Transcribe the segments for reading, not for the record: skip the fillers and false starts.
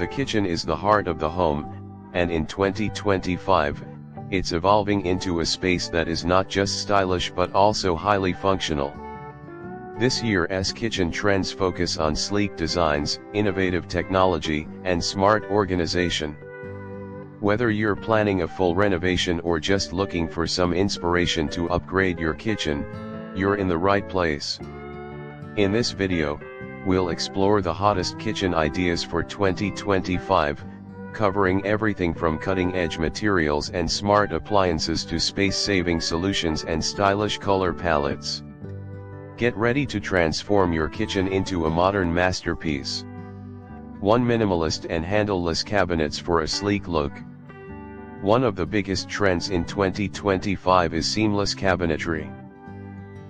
The kitchen is the heart of the home, and in 2025, it's evolving into a space that is not just stylish but also highly functional. This year's kitchen trends focus on sleek designs, innovative technology, and smart organization. Whether you're planning a full renovation or just looking for some inspiration to upgrade your kitchen, you're in the right place. In this video, we'll explore the hottest kitchen ideas for 2025, covering everything from cutting-edge materials and smart appliances to space-saving solutions and stylish color palettes. Get ready to transform your kitchen into a modern masterpiece. 1 Minimalist and handleless cabinets for a sleek look. One of the biggest trends in 2025 is seamless cabinetry.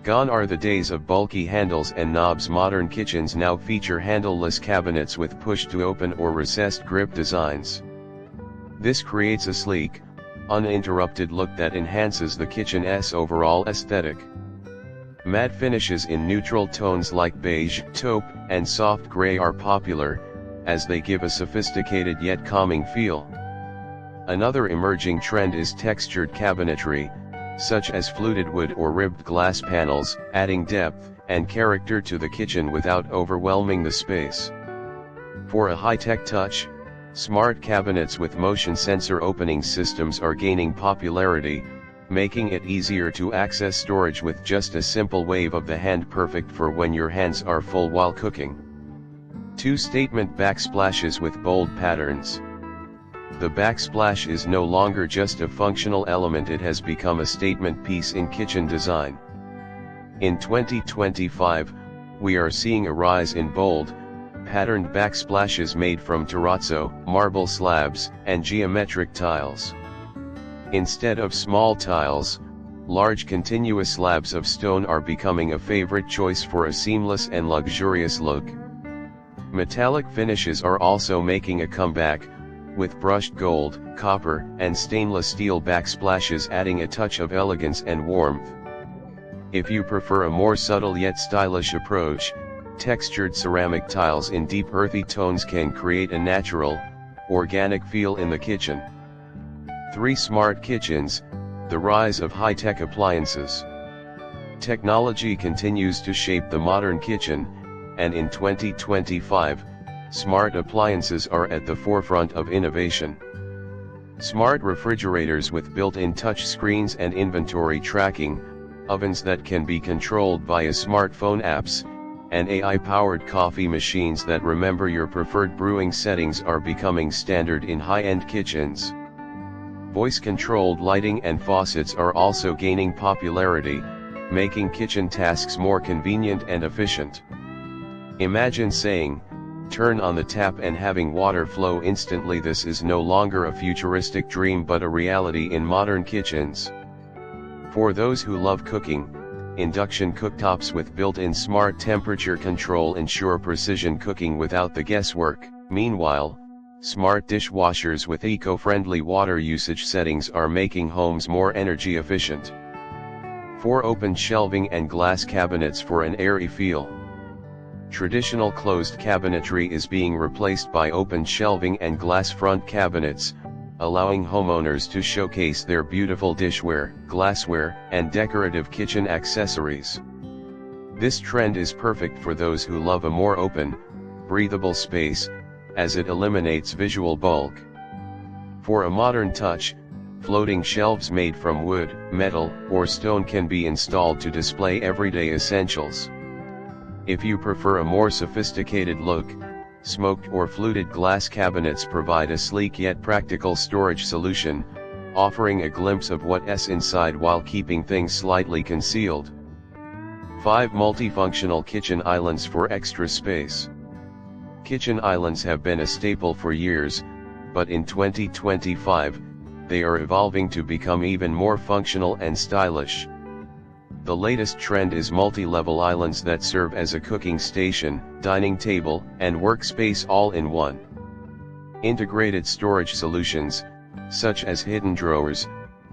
Gone are the days of bulky handles and knobs. Modern kitchens now feature handleless cabinets with push-to-open or recessed grip designs. This creates a sleek, uninterrupted look that enhances the kitchen's overall aesthetic. Matte finishes in neutral tones like beige, taupe, and soft gray are popular, as they give a sophisticated yet calming feel. Another emerging trend is textured cabinetry, such as fluted wood or ribbed glass panels, adding depth and character to the kitchen without overwhelming the space. For a high-tech touch, smart cabinets with motion sensor opening systems are gaining popularity, making it easier to access storage with just a simple wave of the hand, perfect for when your hands are full while cooking. 2 Statement backsplashes with bold patterns. The backsplash is no longer just a functional element, it has become a statement piece in kitchen design. In 2025, we are seeing a rise in bold, patterned backsplashes made from terrazzo, marble slabs, and geometric tiles. Instead of small tiles, large continuous slabs of stone are becoming a favorite choice for a seamless and luxurious look. Metallic finishes are also making a comeback, with brushed gold, copper, and stainless steel backsplashes adding a touch of elegance and warmth. If you prefer a more subtle yet stylish approach, textured ceramic tiles in deep earthy tones can create a natural, organic feel in the kitchen. 3 Smart kitchens, the rise of high-tech appliances. Technology continues to shape the modern kitchen, and in 2025, smart appliances are at the forefront of innovation. Smart refrigerators with built-in touch screens and inventory tracking, ovens that can be controlled via smartphone apps, and AI-powered coffee machines that remember your preferred brewing settings are becoming standard in high-end kitchens. Voice-controlled lighting and faucets are also gaining popularity, making kitchen tasks more convenient and efficient. Imagine saying, "Turn on the tap," and having water flow instantly. This is no longer a futuristic dream but a reality in modern kitchens. For those who love cooking, induction cooktops with built-in smart temperature control ensure precision cooking without the guesswork. Meanwhile, smart dishwashers with eco-friendly water usage settings are making homes more energy efficient. 4 Open shelving and glass cabinets for an airy feel. Traditional closed cabinetry is being replaced by open shelving and glass front cabinets, allowing homeowners to showcase their beautiful dishware, glassware, and decorative kitchen accessories. This trend is perfect for those who love a more open, breathable space, as it eliminates visual bulk. For a modern touch, floating shelves made from wood, metal, or stone can be installed to display everyday essentials. If you prefer a more sophisticated look, smoked or fluted glass cabinets provide a sleek yet practical storage solution, offering a glimpse of what's inside while keeping things slightly concealed. 5 Multifunctional kitchen islands for extra space. Kitchen islands have been a staple for years, but in 2025, they are evolving to become even more functional and stylish. The latest trend is multi-level islands that serve as a cooking station, dining table, and workspace all in one. Integrated storage solutions, such as hidden drawers,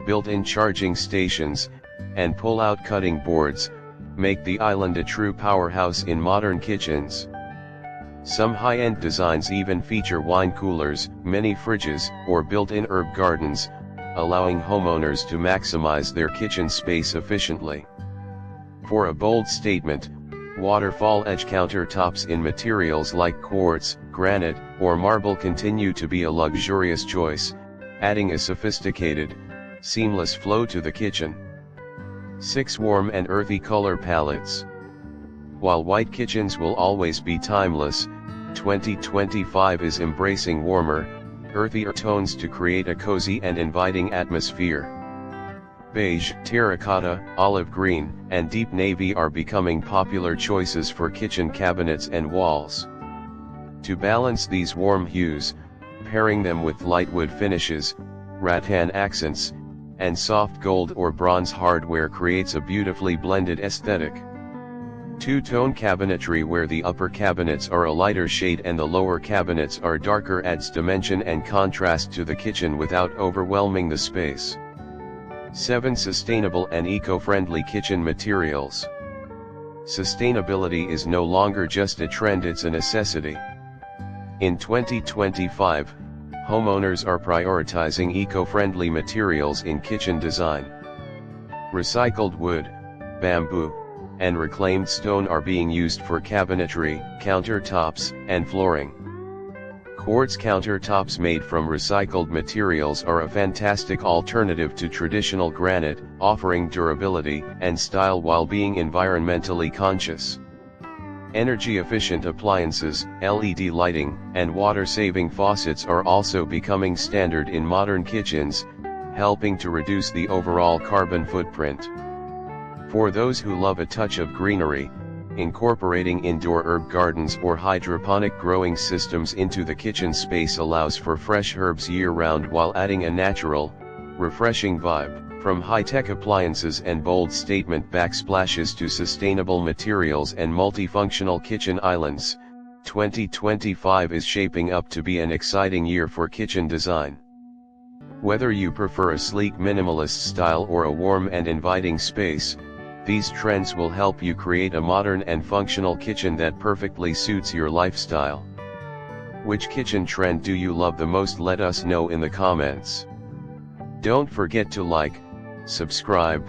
built-in charging stations, and pull-out cutting boards, make the island a true powerhouse in modern kitchens. Some high-end designs even feature wine coolers, mini fridges, or built-in herb gardens, allowing homeowners to maximize their kitchen space efficiently. For a bold statement, waterfall edge countertops in materials like quartz, granite, or marble continue to be a luxurious choice, adding a sophisticated, seamless flow to the kitchen. 6 Warm and earthy color palettes. While white kitchens will always be timeless, 2025 is embracing warmer, earthier tones to create a cozy and inviting atmosphere. Beige, terracotta, olive green, and deep navy are becoming popular choices for kitchen cabinets and walls. To balance these warm hues, pairing them with light wood finishes, rattan accents, and soft gold or bronze hardware creates a beautifully blended aesthetic. Two-tone cabinetry, where the upper cabinets are a lighter shade and the lower cabinets are darker, adds dimension and contrast to the kitchen without overwhelming the space. 7 Sustainable and eco-friendly kitchen materials. Sustainability is no longer just a trend, it's a necessity. In 2025, homeowners are prioritizing eco-friendly materials in kitchen design. Recycled wood, bamboo, and reclaimed stone are being used for cabinetry, countertops, and flooring. Quartz countertops made from recycled materials are a fantastic alternative to traditional granite, offering durability and style while being environmentally conscious. Energy-efficient appliances, LED lighting, and water-saving faucets are also becoming standard in modern kitchens, helping to reduce the overall carbon footprint. For those who love a touch of greenery, incorporating indoor herb gardens or hydroponic growing systems into the kitchen space allows for fresh herbs year-round while adding a natural, refreshing vibe. From high-tech appliances and bold statement backsplashes to sustainable materials and multifunctional kitchen islands, 2025 is shaping up to be an exciting year for kitchen design. Whether you prefer a sleek minimalist style or a warm and inviting space, these trends will help you create a modern and functional kitchen that perfectly suits your lifestyle. Which kitchen trend do you love the most? Let us know in the comments. Don't forget to like, subscribe,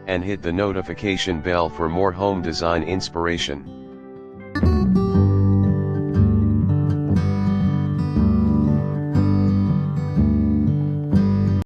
and hit the notification bell for more home design inspiration.